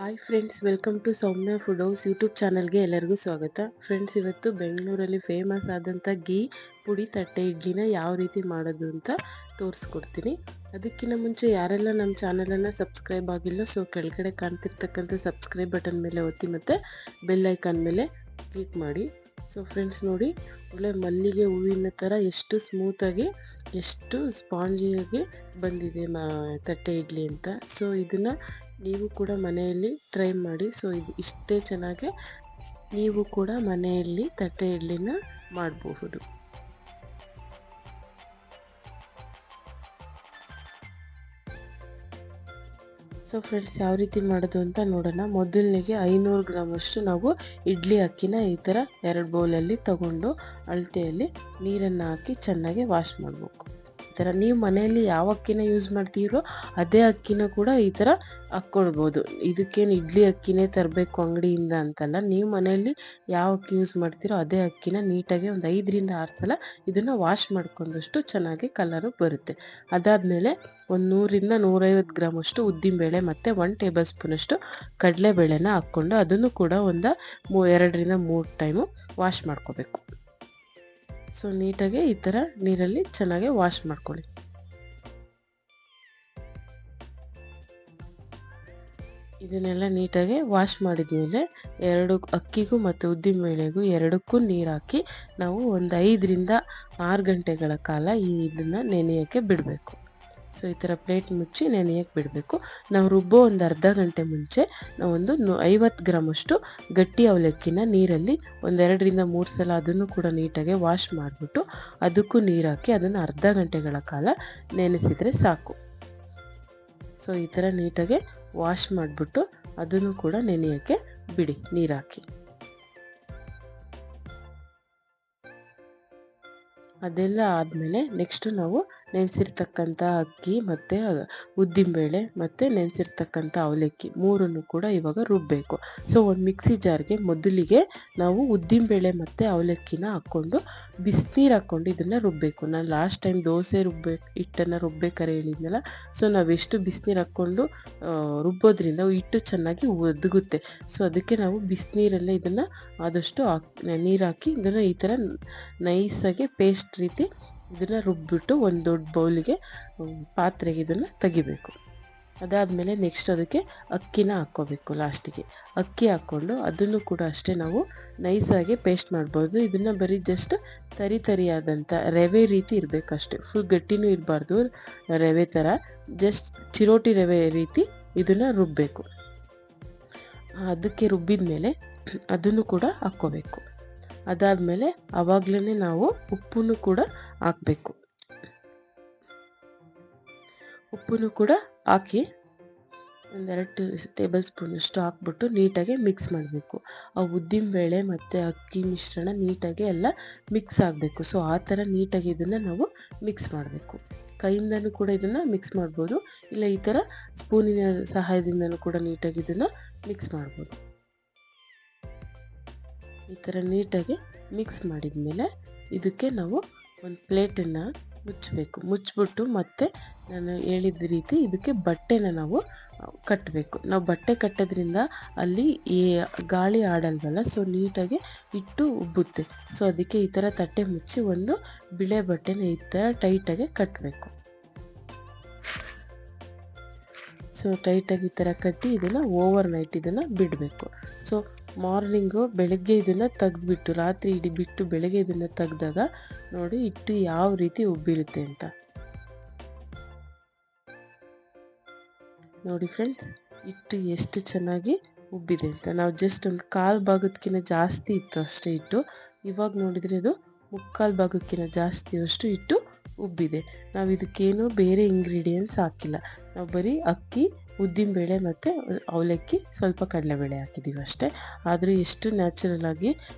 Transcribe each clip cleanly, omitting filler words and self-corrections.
Hi friends, welcome to Soumya food house YouTube ಚಾನಲ್ಗೆ ಎಲ್ಲರಿಗೂ ಸ್ವಾಗತ. ಫ್ರೆಂಡ್ಸ್, ಇವತ್ತು ಬೆಂಗಳೂರಲ್ಲಿ ಫೇಮಸ್ ಆದಂಥ ಗೀ ಪುಡಿ ತಟ್ಟೆ ಇಡ್ಲಿನ ಯಾವ ರೀತಿ ಮಾಡೋದು ಅಂತ ತೋರಿಸ್ಕೊಡ್ತೀನಿ. ಅದಕ್ಕಿಂತ ಮುಂಚೆ ಯಾರೆಲ್ಲ ನಮ್ಮ ಚಾನಲನ್ನು ಸಬ್ಸ್ಕ್ರೈಬ್ ಆಗಿಲ್ಲ, ಸೊ ಕೆಳಗಡೆ ಕಾಣ್ತಿರ್ತಕ್ಕಂಥ ಸಬ್ಸ್ಕ್ರೈಬ್ ಬಟನ್ ಮೇಲೆ ಒತ್ತಿ ಮತ್ತು ಬೆಲ್ ಐಕಾನ್ ಮೇಲೆ ಕ್ಲಿಕ್ ಮಾಡಿ. ಸೊ ಫ್ರೆಂಡ್ಸ್ ನೋಡಿ, ಒಳ್ಳೆ ಮಲ್ಲಿಗೆ ಹೂವಿನ ಥರ ಎಷ್ಟು ಸ್ಮೂತಾಗಿ, ಎಷ್ಟು ಸ್ಪಾಂಜಿಯಾಗಿ ಬಂದಿದೆ ತಟ್ಟೆ ಇಡ್ಲಿ ಅಂತ. ಸೊ ಇದನ್ನು ನೀವು ಕೂಡ ಮನೆಯಲ್ಲಿ ಟ್ರೈ ಮಾಡಿ. ಸೊ ಇದು ಇಷ್ಟೇ ಚೆನ್ನಾಗಿ ನೀವು ಕೂಡ ಮನೆಯಲ್ಲಿ ತಟ್ಟೆ ಇಡ್ಲಿನ ಮಾಡಬಹುದು. ಸೊ ಫ್ರೆಂಡ್ಸ್, ಯಾವ ರೀತಿ ಮಾಡೋದು ಅಂತ ನೋಡೋಣ. ಮೊದಲನಿಗೆ 500 ಗ್ರಾಮ್ ಅಷ್ಟು ನಾವು ಇಡ್ಲಿ ಅಕ್ಕಿನ ಈ ಥರ 2 ಬೌಲಲ್ಲಿ ತಗೊಂಡು ಅಳತೆಯಲ್ಲಿ ನೀರನ್ನು ಹಾಕಿ ಚೆನ್ನಾಗಿ ವಾಶ್ ಮಾಡಬೇಕು. ಈ ಥರ ನೀವು ಮನೆಯಲ್ಲಿ ಯಾವ ಅಕ್ಕಿನ ಯೂಸ್ ಮಾಡ್ತೀರೋ ಅದೇ ಅಕ್ಕಿನ ಕೂಡ ಈ ಥರ ಹಾಕ್ಕೊಳ್ಬೋದು. ಇದಕ್ಕೇನು ಇಡ್ಲಿ ಅಕ್ಕಿನೇ ತರಬೇಕು ಅಂಗಡಿಯಿಂದ ಅಂತಲ್ಲ. ನೀವು ಮನೆಯಲ್ಲಿ ಯಾವ ಅಕ್ಕಿ ಯೂಸ್ ಮಾಡ್ತೀರೋ ಅದೇ ಅಕ್ಕಿನ ನೀಟಾಗಿ ಒಂದು 5ರಿಂದ 6 ಸಲ ಇದನ್ನು ವಾಶ್ ಮಾಡ್ಕೊಂಡಷ್ಟು ಚೆನ್ನಾಗಿ ಕಲರು ಬರುತ್ತೆ. ಅದಾದಮೇಲೆ ಒಂದು 100ರಿಂದ 150 ಗ್ರಾಮ್ ಅಷ್ಟು ಉದ್ದಿನಬೇಳೆ ಮತ್ತು 1 ಟೇಬಲ್ ಸ್ಪೂನಷ್ಟು ಕಡಲೆಬೇಳೆನ ಹಾಕ್ಕೊಂಡು ಅದನ್ನು ಕೂಡ 2ರಿಂದ 3 ಟೈಮು ವಾಶ್ ಮಾಡ್ಕೋಬೇಕು. ಸೊ ನೀಟಾಗಿ ಈ ಥರ ನೀರಲ್ಲಿ ಚೆನ್ನಾಗಿ ವಾಶ್ ಮಾಡ್ಕೊಳ್ಳಿ. ಇದನ್ನೆಲ್ಲ ನೀಟಾಗಿ ವಾಶ್ ಮಾಡಿದ್ಮೇಲೆ ಅಕ್ಕಿಗೂ ಮತ್ತು ಉದ್ದಿನಬೇಳೆಗೂ ಎರಡಕ್ಕೂ ನೀರು ಹಾಕಿ ನಾವು ಒಂದು 5ರಿಂದ 6 ಗಂಟೆಗಳ ಕಾಲ ಇದನ್ನು ನೆನೆಯೋಕ್ಕೆ ಬಿಡಬೇಕು. ಸೊ ಈ ಥರ ಪ್ಲೇಟ್ ಮುಚ್ಚಿ ನೆನೆಯೋಕ್ಕೆ ಬಿಡಬೇಕು. ನಾವು ರುಬ್ಬೋ ಒಂದು ಅರ್ಧ ಗಂಟೆ ಮುಂಚೆ ನಾವೊಂದು 50 ಗ್ರಾಮ್ ಅಷ್ಟು ಗಟ್ಟಿ ಅವಲಕ್ಕಿನ ನೀರಲ್ಲಿ 2ರಿಂದ 3 ಸಲ ಅದನ್ನು ಕೂಡ ನೀಟಾಗಿ ವಾಶ್ ಮಾಡಿಬಿಟ್ಟು ಅದಕ್ಕೂ ನೀರು ಹಾಕಿ ಅದನ್ನು ಅರ್ಧ ಗಂಟೆಗಳ ಕಾಲ ನೆನೆಸಿದರೆ ಸಾಕು. ಸೊ ಈ ಥರ ನೀಟಾಗಿ ವಾಶ್ ಮಾಡಿಬಿಟ್ಟು ಅದನ್ನು ಕೂಡ ನೆನೆಯೋಕ್ಕೆ ಬಿಡಿ ನೀರು ಹಾಕಿ. ಅದೆಲ್ಲ ಆದಮೇಲೆ ನೆಕ್ಸ್ಟು ನಾವು ನೆನೆಸಿರ್ತಕ್ಕಂಥ ಅಕ್ಕಿ ಮತ್ತು ಉದ್ದಿನಬೇಳೆ ಮತ್ತು ನೆನೆಸಿರ್ತಕ್ಕಂಥ ಅವಲಕ್ಕಿ ಮೂರನ್ನು ಕೂಡ ಇವಾಗ ರುಬ್ಬಬೇಕು. ಸೊ ಒಂದು ಮಿಕ್ಸಿ ಜಾರ್ಗೆ ಮೊದಲಿಗೆ ನಾವು ಉದ್ದಿನಬೇಳೆ ಮತ್ತು ಅವಲಕ್ಕಿನ ಹಾಕ್ಕೊಂಡು ಬಿಸಿನೀರು ಹಾಕ್ಕೊಂಡು ಇದನ್ನು ರುಬ್ಬಬೇಕು. ನಾನು ಲಾಸ್ಟ್ ಟೈಮ್ ದೋಸೆ ಹಿಟ್ಟನ್ನು ರುಬ್ಬೇಕಾರೆ ಹೇಳಿದ್ನಲ್ಲ. ಸೊ ನಾವೆಷ್ಟು ಬಿಸಿನೀರು ಹಾಕ್ಕೊಂಡು ರುಬ್ಬೋದ್ರಿಂದ ಹಿಟ್ಟು ಚೆನ್ನಾಗಿ ಒದಗುತ್ತೆ. ಸೊ ಅದಕ್ಕೆ ನಾವು ಬಿಸಿನೀರಲ್ಲೇ ಇದನ್ನು ಆದಷ್ಟು ನೀರು ಹಾಕಿ ಇದನ್ನು ಈ ಥರ ನೈಸಾಗಿ ಪೇಸ್ಟ್ ರೀತಿ ಇದನ್ನು ರುಬ್ಬಿಟ್ಟು ಒಂದು ದೊಡ್ಡ ಬೌಲಿಗೆ ಪಾತ್ರೆಗೆ ಇದನ್ನು ತೆಗಿಬೇಕು. ಅದಾದಮೇಲೆ ನೆಕ್ಸ್ಟ್ ಅದಕ್ಕೆ ಅಕ್ಕಿನ ಹಾಕ್ಕೋಬೇಕು. ಲಾಸ್ಟಿಗೆ ಅಕ್ಕಿ ಹಾಕ್ಕೊಂಡು ಅದನ್ನು ಕೂಡ ಅಷ್ಟೇ ನಾವು ನೈಸಾಗಿ ಪೇಸ್ಟ್ ಮಾಡ್ಬೋದು. ಇದನ್ನು ಬರೀ ಜಸ್ಟ್ ತರಿಯಾದಂಥ ರವೆ ರೀತಿ ಇರಬೇಕಷ್ಟೆ, ಫುಲ್ ಗಟ್ಟಿನೂ ಇರಬಾರ್ದು. ರವೆ ಥರ ಜಸ್ಟ್ ಚಿರೋಟಿ ರವೆ ರೀತಿ ಇದನ್ನು ರುಬ್ಬಬೇಕು. ಅದಕ್ಕೆ ರುಬ್ಬಿದ ಮೇಲೆ ಅದನ್ನು ಕೂಡ ಹಾಕ್ಕೋಬೇಕು. ಅದಾದಮೇಲೆ ಆವಾಗಲೇ ನಾವು ಉಪ್ಪನ್ನು ಕೂಡ ಹಾಕಬೇಕು. ಉಪ್ಪನ್ನು ಕೂಡ ಹಾಕಿ 2 ಟೇಬಲ್ ಸ್ಪೂನಷ್ಟು ಹಾಕ್ಬಿಟ್ಟು ನೀಟಾಗಿ ಮಿಕ್ಸ್ ಮಾಡಬೇಕು. ಆ ಉದ್ದಿನಬೇಳೆ ಮತ್ತು ಅಕ್ಕಿ ಮಿಶ್ರಣ ನೀಟಾಗಿ ಎಲ್ಲ ಮಿಕ್ಸ್ ಆಗಬೇಕು. ಸೊ ಆ ಥರ ನೀಟಾಗಿ ಇದನ್ನು ನಾವು ಮಿಕ್ಸ್ ಮಾಡಬೇಕು. ಕೈಯಿಂದನೂ ಕೂಡ ಇದನ್ನು ಮಿಕ್ಸ್ ಮಾಡ್ಬೋದು, ಇಲ್ಲ ಈ ಥರ ಸ್ಪೂನಿನ ಸಹಾಯದಿಂದನೂ ಕೂಡ ನೀಟಾಗಿ ಇದನ್ನು ಮಿಕ್ಸ್ ಮಾಡ್ಬೋದು. ಈ ಥರ ನೀಟಾಗಿ ಮಿಕ್ಸ್ ಮಾಡಿದ ಮೇಲೆ ಇದಕ್ಕೆ ನಾವು ಒಂದು ಪ್ಲೇಟನ್ನು ಮುಚ್ಚಿಬಿಟ್ಟು ಮತ್ತೆ ನಾನು ಹೇಳಿದ ರೀತಿ ಇದಕ್ಕೆ ಬಟ್ಟೆನ ನಾವು ಕಟ್ಟಬೇಕು. ನಾವು ಬಟ್ಟೆ ಕಟ್ಟೋದ್ರಿಂದ ಅಲ್ಲಿ ಗಾಳಿ ಆಡಲ್ವಲ್ಲ, ಸೊ ನೀಟಾಗಿ ಇಟ್ಟು ಉಬ್ಬುತ್ತೆ. ಸೊ ಅದಕ್ಕೆ ಈ ಥರ ತಟ್ಟೆ ಮುಚ್ಚಿ ಒಂದು ಬಿಳೆ ಬಟ್ಟೆನ ಈ ಥರ ಟೈಟಾಗಿ ಕಟ್ಟಬೇಕು. ಸೊ ಟೈಟಾಗಿ ಈ ಥರ ಕಟ್ಟಿ ಇದನ್ನು ಓವರ್ ನೈಟ್ ಇದನ್ನು ಬಿಡಬೇಕು. ಸೊ ಮಾರ್ನಿಂಗು ಬೆಳಗ್ಗೆ ಇದನ್ನು ತೆಗೆದ್ಬಿಟ್ಟು ರಾತ್ರಿ ಇಡೀ ಬಿಟ್ಟು ಬೆಳಗ್ಗೆ ಇದನ್ನು ತೆಗೆದಾಗ ನೋಡಿ ಹಿಟ್ಟು ಯಾವ ರೀತಿ ಉಬ್ಬಿರುತ್ತೆ ಅಂತ. ನೋಡಿ ಫ್ರೆಂಡ್ಸ್, ಹಿಟ್ಟು ಎಷ್ಟು ಚೆನ್ನಾಗಿ ಉಬ್ಬಿದೆ ಅಂತ. ನಾವು ಜಸ್ಟ್ ಒಂದು 1/4 ಭಾಗಕ್ಕಿಂತ ಜಾಸ್ತಿ ಇತ್ತು ಅಷ್ಟೇ ಹಿಟ್ಟು. ಇವಾಗ ನೋಡಿದರೆ ಇದು 3/4 ಭಾಗಕ್ಕಿಂತ ಜಾಸ್ತಿ ಅಷ್ಟು ಹಿಟ್ಟು ಉಬ್ಬಿದೆ. ನಾವು ಇದಕ್ಕೇನು ಬೇರೆ ಇಂಗ್ರೀಡಿಯೆಂಟ್ಸ್ ಹಾಕಿಲ್ಲ. ನಾವು ಬರೀ ಅಕ್ಕಿ, ಉದ್ದಿನಬೇಳೆ ಮತ್ತು ಅವಲಕ್ಕಿ, ಸ್ವಲ್ಪ ಕಡಲೆಬೇಳೆ ಹಾಕಿದ್ದೀವಿ ಅಷ್ಟೇ. ಆದರೆ ಎಷ್ಟು ನ್ಯಾಚುರಲ್ ಆಗಿ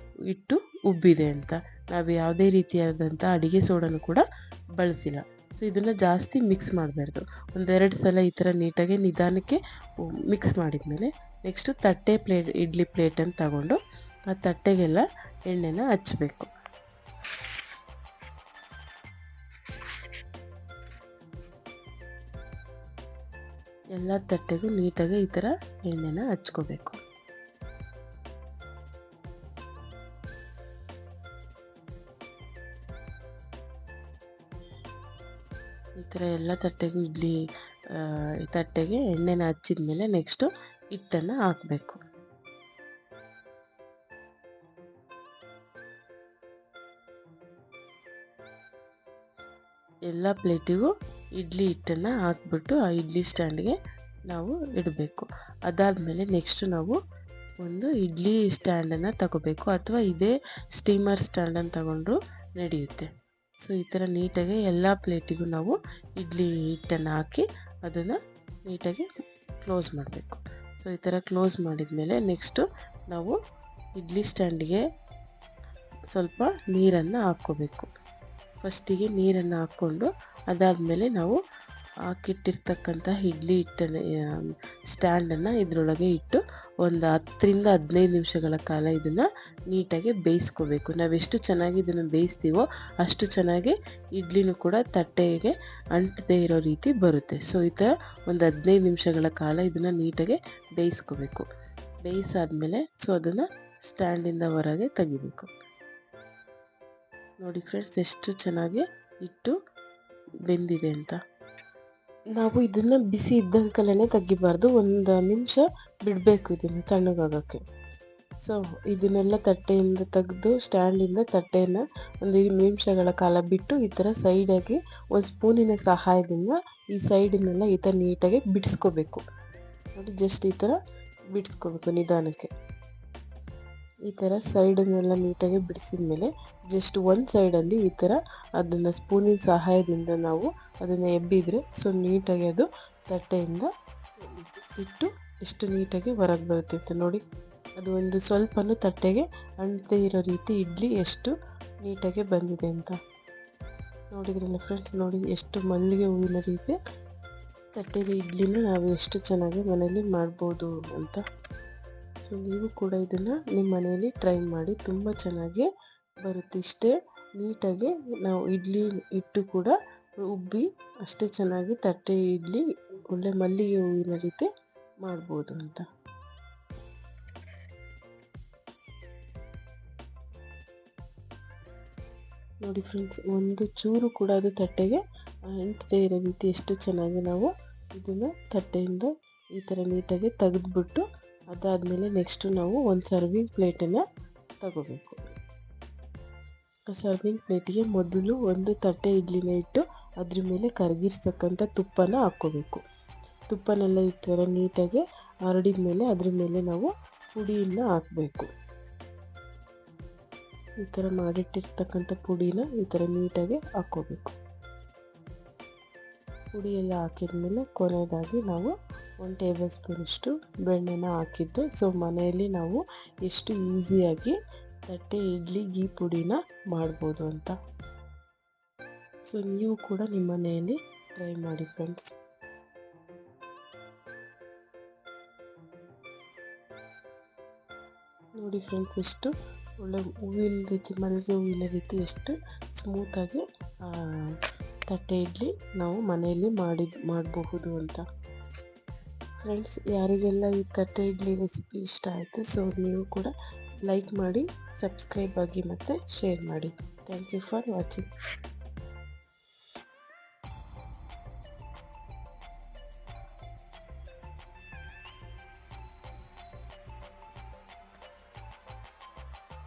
ಹಿಟ್ಟು ಉಬ್ಬಿದೆ ಅಂತ. ನಾವು ಯಾವುದೇ ರೀತಿಯಾದಂಥ ಅಡುಗೆ ಸೋಡಾನು ಕೂಡ ಬಳಸಿಲ್ಲ. ಸೊ ಇದನ್ನು ಜಾಸ್ತಿ ಮಿಕ್ಸ್ ಮಾಡಬಾರ್ದು. 1-2 ಸಲ ಈ ಥರ ನೀಟಾಗಿ ನಿಧಾನಕ್ಕೆ ಮಿಕ್ಸ್ ಮಾಡಿದ್ಮೇಲೆ ನೆಕ್ಸ್ಟು ಇಡ್ಲಿ ಪ್ಲೇಟನ್ನು ತಗೊಂಡು ಆ ತಟ್ಟೆಗೆಲ್ಲ ಎಣ್ಣೆನ ಹಚ್ಚಬೇಕು. ಎಲ್ಲ ತಟ್ಟೆಗೂ ನೀಟಾಗಿ ಈ ಥರ ಎಣ್ಣೆನ ಹಚ್ಕೋಬೇಕು. ಈ ಥರ ಎಲ್ಲ ತಟ್ಟೆಗೂ ತಟ್ಟೆಗೆ ಎಣ್ಣೆನ ಹಚ್ಚಿದ ಮೇಲೆ ನೆಕ್ಸ್ಟು ಹಿಟ್ಟನ್ನು ಹಾಕಬೇಕು. ಎಲ್ಲ ಪ್ಲೇಟಿಗೂ ಇಡ್ಲಿ ಹಿಟ್ಟನ್ನು ಹಾಕ್ಬಿಟ್ಟು ಆ ಇಡ್ಲಿ ಸ್ಟ್ಯಾಂಡ್ಗೆ ನಾವು ಇಡಬೇಕು. ಅದಾದಮೇಲೆ ನೆಕ್ಸ್ಟು ನಾವು ಒಂದು ಇಡ್ಲಿ ಸ್ಟ್ಯಾಂಡನ್ನು ತಗೋಬೇಕು, ಅಥವಾ ಇದೇ ಸ್ಟೀಮರ್ ಸ್ಟ್ಯಾಂಡನ್ನು ತಗೊಂಡ್ರು ನಡೆಯುತ್ತೆ. ಸೊ ಈ ಥರ ನೀಟಾಗಿ ಎಲ್ಲ ಪ್ಲೇಟಿಗೂ ನಾವು ಇಡ್ಲಿ ಹಿಟ್ಟನ್ನು ಹಾಕಿ ಅದನ್ನು ನೀಟಾಗಿ ಕ್ಲೋಸ್ ಮಾಡಬೇಕು. ಸೊ ಈ ಥರ ಕ್ಲೋಸ್ ಮಾಡಿದ ಮೇಲೆ ನೆಕ್ಸ್ಟು ನಾವು ಇಡ್ಲಿ ಸ್ಟ್ಯಾಂಡಿಗೆ ಸ್ವಲ್ಪ ನೀರನ್ನು ಹಾಕ್ಕೋಬೇಕು. ಫಸ್ಟಿಗೆ ನೀರನ್ನು ಹಾಕ್ಕೊಂಡು ಅದಾದಮೇಲೆ ನಾವು ಹಾಕಿಟ್ಟಿರ್ತಕ್ಕಂಥ ಇಡ್ಲಿ ಹಿಟ್ಟನ್ನು ಸ್ಟ್ಯಾಂಡನ್ನು ಇದರೊಳಗೆ ಇಟ್ಟು ಒಂದು 10ರಿಂದ 15 ನಿಮಿಷಗಳ ಕಾಲ ಇದನ್ನು ನೀಟಾಗಿ ಬೇಯಿಸ್ಕೋಬೇಕು. ನಾವೆಷ್ಟು ಚೆನ್ನಾಗಿ ಇದನ್ನು ಬೇಯಿಸ್ತೀವೋ ಅಷ್ಟು ಚೆನ್ನಾಗಿ ಇಡ್ಲಿನೂ ಕೂಡ ತಟ್ಟೆಗೆ ಅಂಟದೇ ಇರೋ ರೀತಿ ಬರುತ್ತೆ. ಸೊ ಈ ಥರ ಒಂದು 15 ನಿಮಿಷಗಳ ಕಾಲ ಇದನ್ನು ನೀಟಾಗಿ ಬೇಯಿಸ್ಕೋಬೇಕು. ಬೇಯಿಸಾದ್ಮೇಲೆ ಸೊ ಅದನ್ನು ಸ್ಟ್ಯಾಂಡಿಂದ ಹೊರಗೆ ತೆಗಿಬೇಕು. ನೋಡಿ ಫ್ರೆಂಡ್ಸ್, ಎಷ್ಟು ಚೆನ್ನಾಗಿ ಹಿಟ್ಟು ಬೆಂದಿದೆ ಅಂತ. ನಾವು ಇದನ್ನು ಬಿಸಿ ಇದ್ದಂಕಲೇ ತೆಗಿಬಾರ್ದು, ಒಂದು ನಿಮಿಷ ಬಿಡಬೇಕು ಇದನ್ನು ತಣ್ಣಗಾಗೋಕ್ಕೆ. ಸೊ ಇದನ್ನೆಲ್ಲ ತಟ್ಟೆಯಿಂದ ತೆಗೆದು ಸ್ಟ್ಯಾಂಡಿಂದ ತಟ್ಟೆಯನ್ನು ಒಂದು 5 ನಿಮಿಷಗಳ ಕಾಲ ಬಿಟ್ಟು ಈ ಥರ ಸೈಡಾಗಿ ಒಂದು ಸ್ಪೂನಿನ ಸಹಾಯದಿಂದ ಈ ಸೈಡನ್ನೆಲ್ಲ ಈ ಥರ ನೀಟಾಗಿ ಬಿಡಿಸ್ಕೋಬೇಕು. ನೋಡಿ, ಜಸ್ಟ್ ಈ ಥರ ಬಿಡಿಸ್ಕೋಬೇಕು ನಿಧಾನಕ್ಕೆ. ಈ ಥರ ಸೈಡನ್ನೆಲ್ಲ ನೀಟಾಗಿ ಬಿಡಿಸಿದ ಮೇಲೆ ಜಸ್ಟ್ ಒಂದು ಸೈಡಲ್ಲಿ ಈ ಥರ ಅದನ್ನು ಸ್ಪೂನಿನ ಸಹಾಯದಿಂದ ನಾವು ಅದನ್ನು ಎಬ್ಬಿದರೆ ಸೊ ನೀಟಾಗಿ ಅದು ತಟ್ಟೆಯಿಂದ ಇಟ್ಟು ಎಷ್ಟು ನೀಟಾಗಿ ಹೊರಗೆ ಬರುತ್ತೆ ಅಂತ ನೋಡಿ. ಅದು ಒಂದು ಸ್ವಲ್ಪನೂ ತಟ್ಟೆಗೆ ಅಂಟದೇ ಇರೋ ರೀತಿ ಇಡ್ಲಿ ಎಷ್ಟು ನೀಟಾಗಿ ಬಂದಿದೆ ಅಂತ ನೋಡಿದ್ರಲ್ಲ ಫ್ರೆಂಡ್ಸ್. ನೋಡಿ ಎಷ್ಟು ಮಲ್ಲಿಗೆ ಹೂವಿನ ರೀತಿ ತಟ್ಟೆಗೆ ಇಡ್ಲಿನ ನಾವು ಎಷ್ಟು ಚೆನ್ನಾಗಿ ಮನೆಯಲ್ಲಿ ಮಾಡ್ಬೋದು ಅಂತ. ಸೊ ನೀವು ಕೂಡ ಇದನ್ನು ನಿಮ್ಮ ಮನೆಯಲ್ಲಿ ಟ್ರೈ ಮಾಡಿ, ತುಂಬ ಚೆನ್ನಾಗಿ ಬರುತ್ತೆ. ಇಷ್ಟೇ ನೀಟಾಗಿ ನಾವು ಇಡ್ಲಿ ಹಿಟ್ಟು ಕೂಡ ಉಬ್ಬಿ ಅಷ್ಟೇ ಚೆನ್ನಾಗಿ ತಟ್ಟೆ ಇಡ್ಲಿ ಒಳ್ಳೆ ಮಲ್ಲಿಗೆ ಹೂವಿನ ರೀತಿ ಮಾಡ್ಬೋದು ಅಂತ. ನೋಡಿ ಫ್ರೆಂಡ್ಸ್, ಒಂದು ಚೂರು ಕೂಡ ಅದು ತಟ್ಟೆಗೆ ಅಂಟದೇ ಇರೋ ರೀತಿ ಎಷ್ಟು ಚೆನ್ನಾಗಿ ನಾವು ಇದನ್ನು ತಟ್ಟೆಯಿಂದ ಈ ಥರ ನೀಟಾಗಿ ತೆಗೆದ್ಬಿಟ್ಟು ಅದಾದಮೇಲೆ ನೆಕ್ಸ್ಟು ನಾವು ಒಂದು ಸರ್ವಿಂಗ್ ಪ್ಲೇಟನ್ನು ತಗೋಬೇಕು. ಆ ಸರ್ವಿಂಗ್ ಪ್ಲೇಟಿಗೆ ಮೊದಲು ಒಂದು ತಟ್ಟೆ ಇಡ್ಲಿನ ಇಟ್ಟು ಅದ್ರ ಮೇಲೆ ಕರಗಿರ್ತಕ್ಕಂಥ ತುಪ್ಪನ ಹಾಕ್ಕೋಬೇಕು. ತುಪ್ಪನೆಲ್ಲ ಈ ಥರ ನೀಟಾಗಿ ಹರಡಿದ ಮೇಲೆ ಅದ್ರ ಮೇಲೆ ನಾವು ಪುಡಿಯನ್ನು ಹಾಕಬೇಕು. ಈ ಥರ ಮಾಡಿಟ್ಟಿರ್ತಕ್ಕಂಥ ಪುಡಿನ ಈ ಥರ ನೀಟಾಗಿ ಹಾಕ್ಕೋಬೇಕು. ಪುಡಿ ಎಲ್ಲ ಹಾಕಿದ ಮೇಲೆ ಕೊನೆಯದಾಗಿ ನಾವು 1 ಟೇಬಲ್ ಸ್ಪೂನಷ್ಟು ಬೆಣ್ಣೆನ ಹಾಕಿದ್ದು. ಸೊ ಮನೆಯಲ್ಲಿ ನಾವು ಎಷ್ಟು ಈಸಿಯಾಗಿ ತಟ್ಟೆ ಇಡ್ಲಿ ಗೀ ಪುಡಿನ ಮಾಡ್ಬೋದು ಅಂತ. ಸೊ ನೀವು ಕೂಡ ನಿಮ್ಮ ಮನೆಯಲ್ಲಿ ಟ್ರೈ ಮಾಡಿ ಫ್ರೆಂಡ್ಸ್. ನೋಡಿ ಫ್ರೆಂಡ್ಸ್, ಎಷ್ಟು ಒಳ್ಳೆ ಹೂವಿನ ರೀತಿ ಮಲ್ಲಿಗೆ ಹೂವಿನ ರೀತಿ ಎಷ್ಟು ಸ್ಮೂತಾಗಿ ತಟ್ಟೆ ಇಡ್ಲಿ ನಾವು ಮನೆಯಲ್ಲಿ ಮಾಡಬಹುದು ಅಂತ. ಫ್ರೆಂಡ್ಸ್, ಯಾರಿಗೆಲ್ಲ ಈ ತಟ್ಟೆ ಇಡ್ಲಿ ರೆಸಿಪಿ ಇಷ್ಟ ಆಯಿತು ಸೊ ನೀವು ಕೂಡ ಲೈಕ್ ಮಾಡಿ, ಸಬ್ಸ್ಕ್ರೈಬ್ ಆಗಿ ಮತ್ತು ಶೇರ್ ಮಾಡಿ. Thank you for watching.